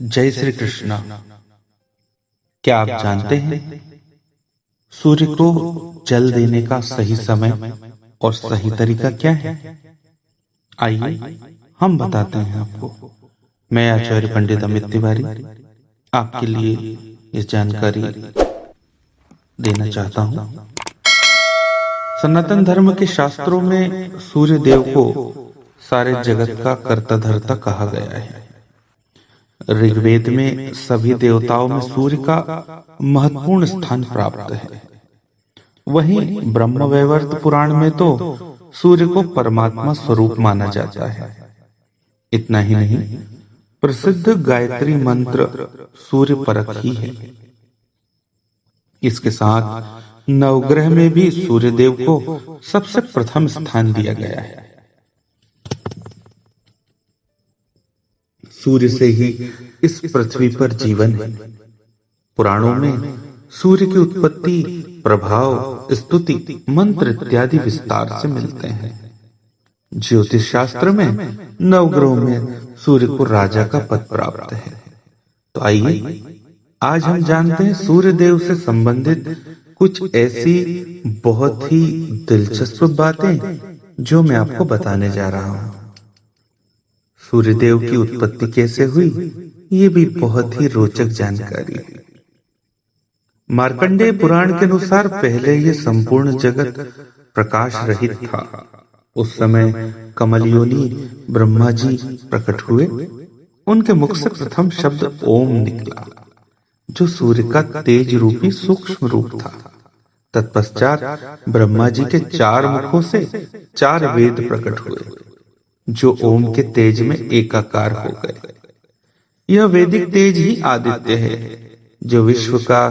जय श्री कृष्ण। क्या आप जानते हैं सूर्य को जल देने का सही समय और सही तरीका क्या है? आइए हम बताते हैं आपको। मैं आचार्य पंडित अमित तिवारी आपके लिए ये जानकारी देना चाहता हूं। सनातन धर्म के शास्त्रों में सूर्य देव को सारे जगत का कर्ता धर्ता कहा गया है। ऋग्वेद में सभी देवताओं में सूर्य का महत्वपूर्ण स्थान प्राप्त है। वहीं ब्रह्मवैवर्त पुराण में तो सूर्य को परमात्मा स्वरूप माना जाता है। इतना ही नहीं, प्रसिद्ध गायत्री मंत्र सूर्य परक ही है। इसके साथ नवग्रह में भी सूर्य देव को सबसे प्रथम स्थान दिया गया है। सूर्य से ही इस पृथ्वी पर जीवन है। पुराणों में सूर्य की उत्पत्ति, प्रभाव, स्तुति, मंत्र इत्यादि विस्तार से मिलते हैं। ज्योतिष शास्त्र में नवग्रहों में सूर्य को राजा का पद प्राप्त है। तो आइए आज हम जानते हैं सूर्य देव से संबंधित कुछ ऐसी बहुत ही दिलचस्प बातें जो मैं आपको बताने जा रहा हूं। सूर्यदेव की उत्पत्ति कैसे हुई, ये भी बहुत ही रोचक जानकारी है। मार्कंडेय पुराण के अनुसार पहले ये संपूर्ण जगत प्रकाश रहित था। उस समय कमलयोनि ब्रह्मा जी प्रकट हुए। उनके मुख से प्रथम शब्द ओम निकला, जो सूर्य का तेज रूपी सूक्ष्म रूप था। तत्पश्चात ब्रह्मा जी के 4 मुखों से 4 वेद प्रकट हुए, जो ओम के तेज में एकाकार हो गए। यह वैदिक तेज ही आदित्य है, जो विश्व का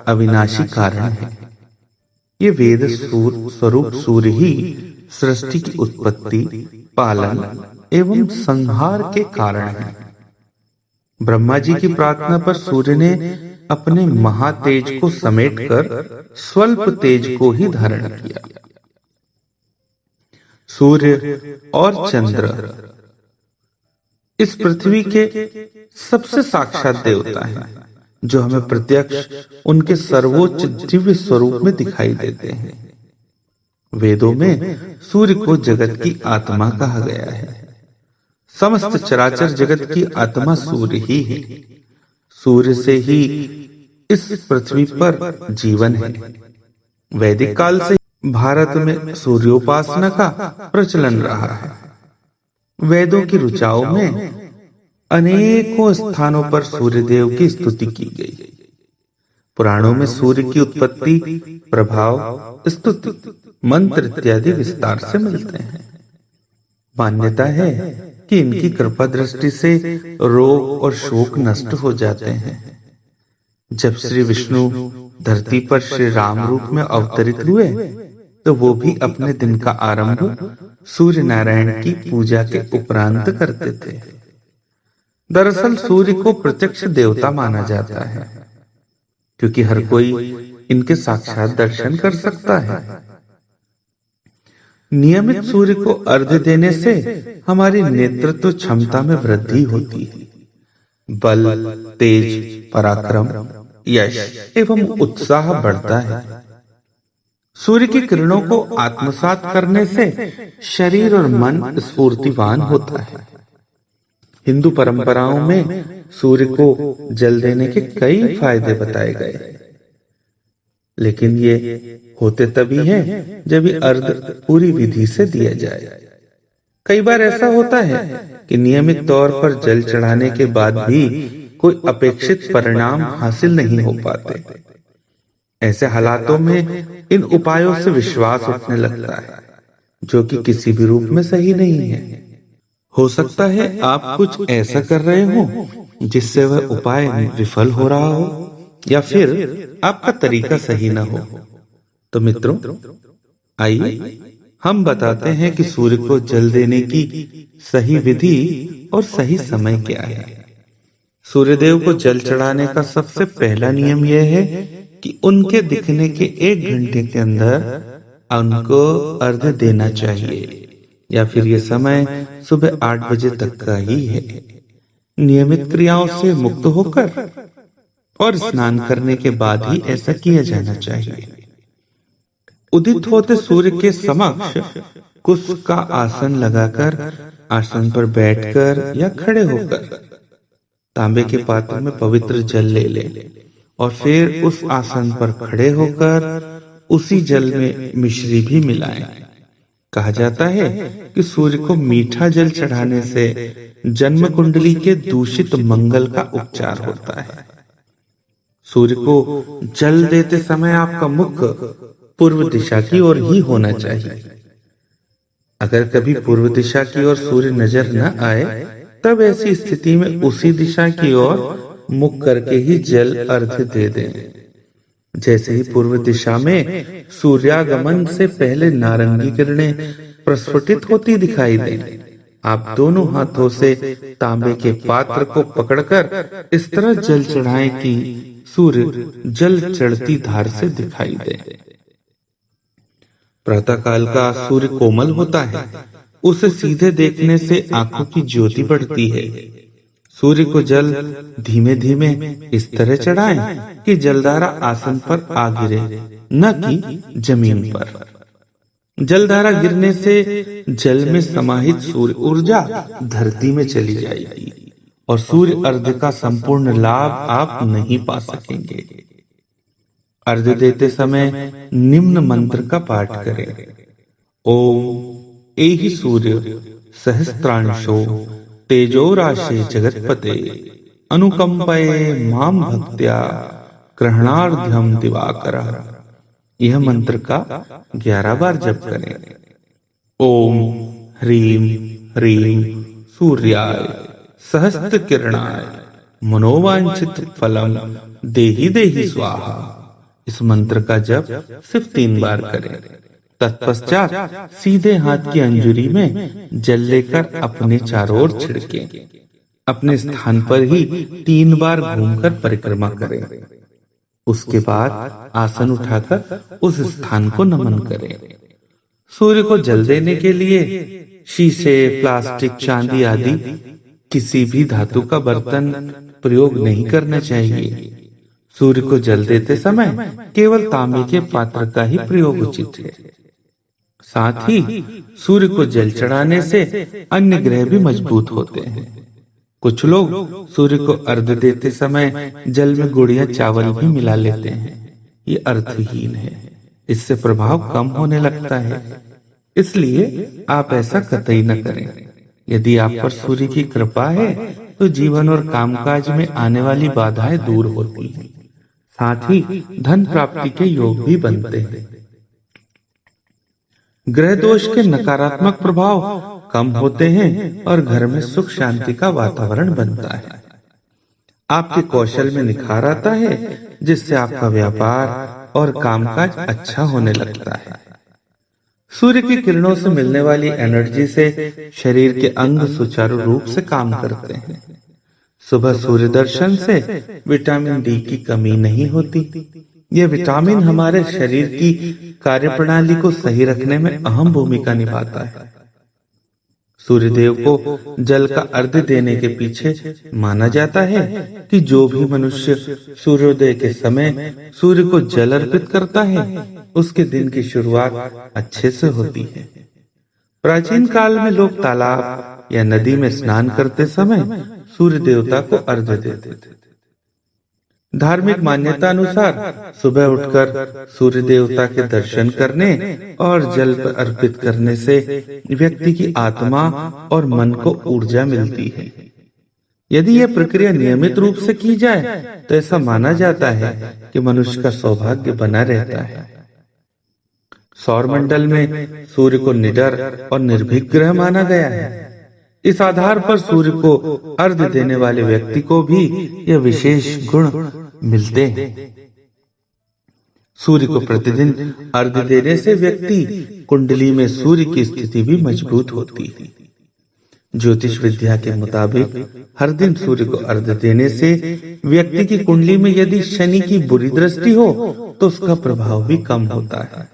अविनाशी कारण है। ये वेद स्वरूप सूर्य ही सृष्टि की उत्पत्ति, पालन एवं संहार के कारण है। ब्रह्मा जी की प्रार्थना पर सूर्य ने अपने महातेज को समेटकर स्वल्प तेज को ही धारण किया। सूर्य और चंद्र इस पृथ्वी के सबसे साक्षात देवता हैं, जो हमें प्रत्यक्ष उनके सर्वोच्च दिव्य स्वरूप में दिखाई देते हैं। वेदों में सूर्य को जगत की आत्मा कहा गया है। समस्त चराचर जगत की आत्मा सूर्य ही है। सूर्य से ही इस पृथ्वी पर जीवन है। वैदिक काल से भारत में सूर्योपासना का प्रचलन रहा है। वेदों की ऋचाओं में अनेकों स्थानों पर सूर्यदेव की स्तुति की गई। पुराणों में सूर्य की उत्पत्ति, प्रभाव, स्तुति, मंत्र इत्यादि विस्तार से मिलते हैं। मान्यता है कि इनकी कृपा दृष्टि से रोग और शोक नष्ट हो जाते हैं। जब श्री विष्णु धरती पर श्री राम रूप में अवतरित हुए, तो वो भी अपने दिन का आरंभ सूर्य नारायण की पूजा के उपरांत करते थे। दरअसल सूर्य को प्रत्यक्ष देवता माना जाता है, क्योंकि हर कोई इनके साक्षात दर्शन कर सकता है। नियमित सूर्य को अर्घ्य देने से हमारी नेतृत्व क्षमता में वृद्धि होती है। बल, तेज, पराक्रम, यश एवं उत्साह बढ़ता है। सूर्य की किरणों को आत्मसात करने से शरीर और मन स्फूर्तिवान होता है। हिंदू परंपराओं में सूर्य को जल देने के कई फायदे बताए गए, लेकिन ये होते तभी हैं जब ये अर्घ्य पूरी विधि से दिया जाए। कई बार ऐसा होता है कि नियमित तौर पर जल चढ़ाने के बाद भी कोई अपेक्षित परिणाम हासिल नहीं हो पाते। ऐसे हालातों में इन उपायों से विश्वास उठने लगता है, जो कि किसी भी रूप में सही नहीं है। हो सकता है आप कुछ ऐसा कर रहे हो जिससे वह उपाय विफल हो रहा हो, या फिर आपका तरीका सही न हो। तो मित्रों, आइए हम बताते हैं कि सूर्य को जल देने की सही विधि और सही समय क्या है। सूर्यदेव को जल चढ़ाने का सबसे पहला नियम यह है कि उनके दिखने के 1 घंटे के अंदर उनको अर्घ्य देना चाहिए, या फिर यह समय सुबह 8 बजे तक का ही है। नियमित क्रियाओं से मुक्त होकर और स्नान करने के बाद ही ऐसा किया जाना चाहिए। उदित होते सूर्य के समक्ष कुश का आसन लगाकर, आसन पर बैठकर या खड़े होकर तांबे के पात्र में पवित्र जल ले लें और फिर उस आसन पर खड़े होकर उसी जल में मिश्री भी मिलाएं। कहा जाता है कि सूर्य को मीठा जल चढ़ाने से जन्म कुंडली के दूषित मंगल का उपचार होता है। सूर्य को जल देते समय आपका मुख पूर्व दिशा की ओर ही होना चाहिए। अगर कभी पूर्व दिशा की ओर सूर्य नजर न आए, तब ऐसी स्थिति में उसी दिशा की ओर मुख करके ही जल अर्घ्य दे दें। जैसे ही पूर्व दिशा में सूर्यागमन से पहले नारंगी किरणें प्रस्फुटित होती दिखाई दें, आप दोनों हाथों से तांबे के पात्र को पकड़कर इस तरह जल चढ़ाएं कि सूर्य जल चढ़ती धार से दिखाई दे। प्रातःकाल का सूर्य कोमल होता है, उसे सीधे देखने से आंखों की ज्योति बढ़ती है। सूर्य को जल धीमे धीमे इस तरह चढ़ाएं कि जलधारा आसन पर आ गिरे, न कि जमीन पर। जलधारा गिरने से जल में समाहित सूर्य ऊर्जा धरती में चली जाएगी और सूर्य अर्घ्य का संपूर्ण लाभ आप नहीं पा सकेंगे। अर्घ्य देते समय निम्न मंत्र का पाठ करें। ओम एहि सूर्य सहस्त्रांशो तेजो राशे जगतपते अनुकंपये माम भक्त्या ग्रहणार्ध्यम दिवाकरः। यह मंत्र का 11 बार जप करें। ओम ह्रीम ह्रीम सूर्याय सहस्त्र किरणाय मनोवांछित फलम देहि देहि स्वाहा। इस मंत्र का जप सिर्फ 3 बार करें। तत्पश्चात सीधे हाथ की अंजुरी में जल लेकर अपने चारों ओर छिड़कें। अपने स्थान पर ही 3 बार घूमकर परिक्रमा करें। उसके बाद आसन उठाकर उस स्थान को नमन करें। सूर्य को जल देने के लिए शीशे, प्लास्टिक, चांदी आदि किसी भी धातु का बर्तन प्रयोग नहीं करना चाहिए। सूर्य को जल देते समय केवल तांबे के पात्र का ही प्रयोग उचित है। साथ ही सूर्य को जल चढ़ाने से अन्य ग्रह भी मजबूत होते हैं। कुछ लोग सूर्य को अर्घ्य देते समय जल में गुड़ या चावल भी मिला लेते हैं। ये अर्थहीन है, इससे प्रभाव कम होने लगता है। इसलिए आप ऐसा कतई न करें। यदि आप पर सूर्य की कृपा है तो जीवन और कामकाज में आने वाली बाधाएं दूर होती हैं। साथ ही धन प्राप्ति के योग भी बनते हैं। ग्रह दोष के नकारात्मक प्रभाव कम होते हैं और घर में सुख शांति का वातावरण बनता है। आपके कौशल में निखार आता है, जिससे आपका व्यापार और कामकाज अच्छा होने लगता है। सूर्य की किरणों से मिलने वाली एनर्जी से शरीर के अंग सुचारू रूप से काम करते हैं। सुबह सूर्य दर्शन से विटामिन डी की कमी नहीं होती। यह विटामिन हमारे शरीर की कार्यप्रणाली को सही रखने में अहम भूमिका निभाता है। सूर्यदेव को जल का अर्घ्य देने के पीछे माना जाता है कि जो भी मनुष्य सूर्योदय के समय सूर्य को जल अर्पित करता है, उसके दिन की शुरुआत अच्छे से होती है। प्राचीन काल में लोग तालाब या नदी में स्नान करते समय सूर्य देवता को अर्घ्य देते थे। धार्मिक मान्यता अनुसार सुबह उठकर सूर्य देवता के दर्शन करने और जल अर्पित करने से व्यक्ति की आत्मा और मन को ऊर्जा मिलती है। यदि यह प्रक्रिया नियमित रूप से की जाए तो ऐसा माना जाता है कि मनुष्य का सौभाग्य बना रहता है। सौर मंडल में सूर्य को निडर और निर्भीक ग्रह माना गया है। इस आधार पर सूर्य को अर्घ्य देने वाले व्यक्ति को भी यह विशेष गुण मिलते हैं। सूर्य को प्रतिदिन अर्घ्य देने से व्यक्ति कुंडली में सूर्य की स्थिति भी मजबूत होती है। ज्योतिष विद्या के मुताबिक हर दिन सूर्य को अर्घ्य देने से व्यक्ति की कुंडली में यदि शनि की बुरी दृष्टि हो तो उसका प्रभाव भी कम होता है।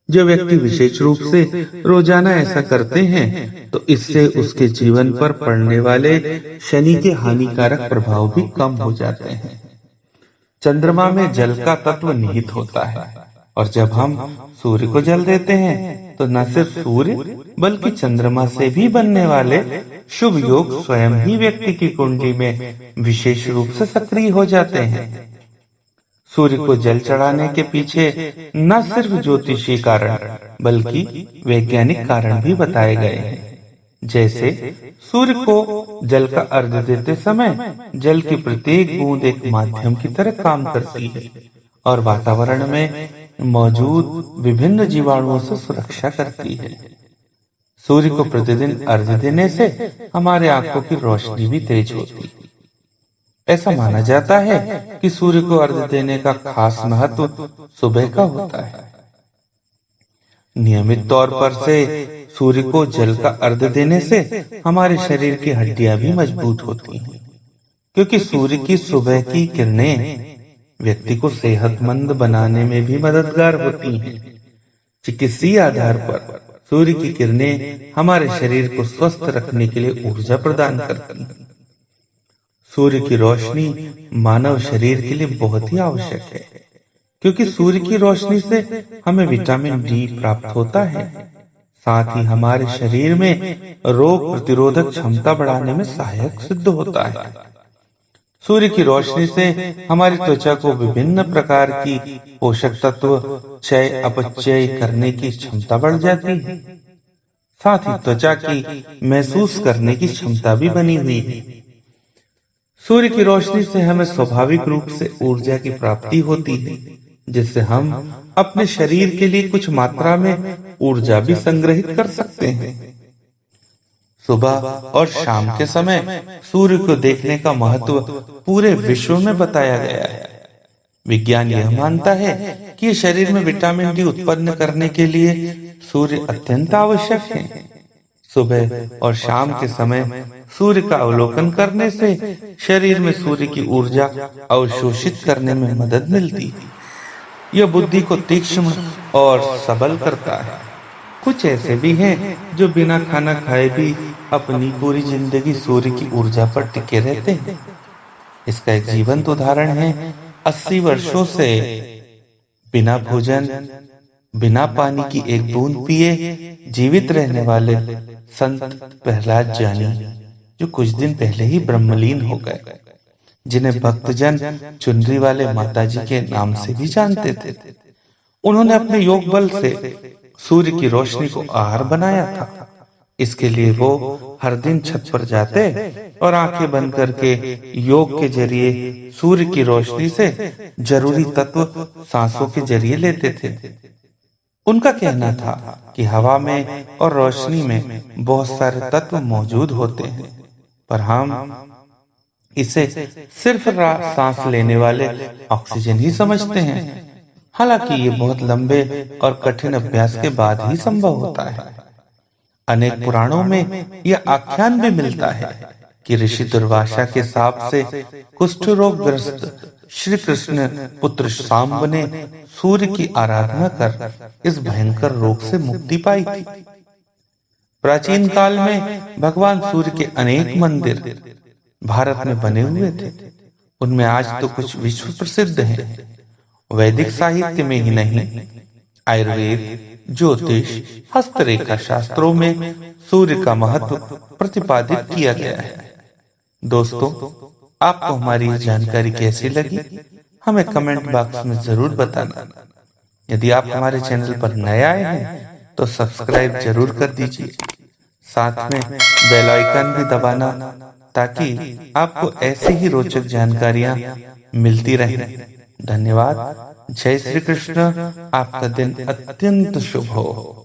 जो व्यक्ति विशेष रूप से रोजाना ऐसा करते हैं तो इससे उसके जीवन पर पड़ने वाले शनि के हानिकारक प्रभाव भी कम हो जाते हैं। चंद्रमा में जल का तत्व निहित होता है और जब हम सूर्य को जल देते हैं तो न सिर्फ सूर्य बल्कि चंद्रमा से भी बनने वाले शुभ योग स्वयं ही व्यक्ति की कुंडली में विशेष रूप से सक्रिय हो जाते हैं। सूर्य को जल चढ़ाने के पीछे न सिर्फ ज्योतिषीय कारण बल्कि वैज्ञानिक कारण भी बताए गए हैं। जैसे सूर्य को जल का अर्घ्य देते समय जल की प्रत्येक बूंद एक माध्यम की तरह काम करती है और वातावरण में मौजूद विभिन्न जीवाणुओं से सुरक्षा करती है। सूर्य को प्रतिदिन अर्घ्य देने से हमारे आंखों की रोशनी भी तेज होती है। ऐसा माना जाता है कि सूर्य को अर्घ्य देने का खास महत्व सुबह का होता है। नियमित तौर पर से सूर्य को जल का अर्घ्य देने से हमारे शरीर की हड्डियां भी मजबूत होती हैं, क्योंकि सूर्य की सुबह की किरणें व्यक्ति को सेहतमंद बनाने में भी मददगार होती हैं। चिकित्सीय आधार पर सूर्य की किरणें हमारे शरीर को स्वस्थ रखने के लिए ऊर्जा प्रदान करती हैं। सूर्य की रोशनी मानव शरीर के लिए बहुत ही आवश्यक है, क्योंकि सूर्य की रोशनी से हमें विटामिन डी प्राप्त होता है। साथ ही हमारे शरीर में रोग प्रतिरोधक क्षमता बढ़ाने में सहायक सिद्ध होता है। सूर्य की रोशनी से हमारी त्वचा को विभिन्न प्रकार की पोषक तत्व क्षय अपचय करने की क्षमता बढ़ जाती है। साथ ही त्वचा की महसूस करने की क्षमता भी बनी हुई है। सूर्य की रोशनी से हमें स्वाभाविक रूप से ऊर्जा की प्राप्ति होती है, जिससे हम अपने शरीर के लिए कुछ मात्रा में ऊर्जा भी संग्रहित कर सकते हैं। सुबह और शाम के समय सूर्य को देखने का महत्व पूरे विश्व में बताया गया है। विज्ञान यह मानता है कि शरीर में विटामिन डी उत्पन्न करने के लिए सूर्य अत्यंत आवश्यक है। सुबह और शाम के समय सूर्य का अवलोकन करने से शरीर में सूर्य की ऊर्जा अवशोषित करने में मदद मिलती है। यह बुद्धि को तीक्ष्ण और सबल करता है। कुछ ऐसे भी हैं जो बिना खाना खाए भी अपनी पूरी जिंदगी सूर्य की ऊर्जा पर टिके रहते हैं। इसका एक जीवंत उदाहरण है 80 वर्षों से बिना भोजन बिना पानी की एक बूंद पिए जीवित रहने वाले संत प्रहलाद जानी, जो कुछ दिन पहले ही ब्रह्मलीन हो गए, जिन्हें भक्तजन चुनरी वाले माताजी के नाम से भी जानते थे। उन्होंने अपने योग बल से सूर्य की रोशनी को आहार बनाया था। इसके लिए वो हर दिन छत पर जाते और आंखें बंद करके योग के जरिए सूर्य की रोशनी से जरूरी तत्व सांसों के जरिए लेते थे। उनका कहना था कि हवा में और रोशनी में बहुत सारे तत्व मौजूद होते हैं, पर हम इसे सिर्फ सांस लेने वाले ऑक्सीजन ही समझते हैं। हालांकि ये बहुत लंबे और कठिन अभ्यास के बाद ही संभव होता है। अनेक पुराणों में यह आख्यान भी मिलता है कि ऋषि दुर्वासा के शाप से कुष्ठ रोग ग्रस्त श्री कृष्ण पुत्र सांब ने सूर्य की आराधना कर इस भयंकर रोग से मुक्ति पाई थी। प्राचीन काल में भगवान सूर्य के अनेक मंदिर भारत में बने हुए थे। उनमें आज तो कुछ विश्व प्रसिद्ध हैं। वैदिक साहित्य में ही नहीं, आयुर्वेद, ज्योतिष, हस्तरेखा शास्त्रों में सूर्य का महत्व प्रतिपादित किया गया है। दोस्तों, आपको हमारी जानकारी कैसी लगी हमें कमेंट बॉक्स में जरूर बताना। यदि आप हमारे चैनल पर नए आए हैं तो सब्सक्राइब जरूर कर दीजिए, साथ में बेल आइकन भी दबाना ताकि आपको ऐसी ही रोचक जानकारियां मिलती रहें। धन्यवाद। जय श्री कृष्ण। आपका दिन अत्यंत शुभ हो।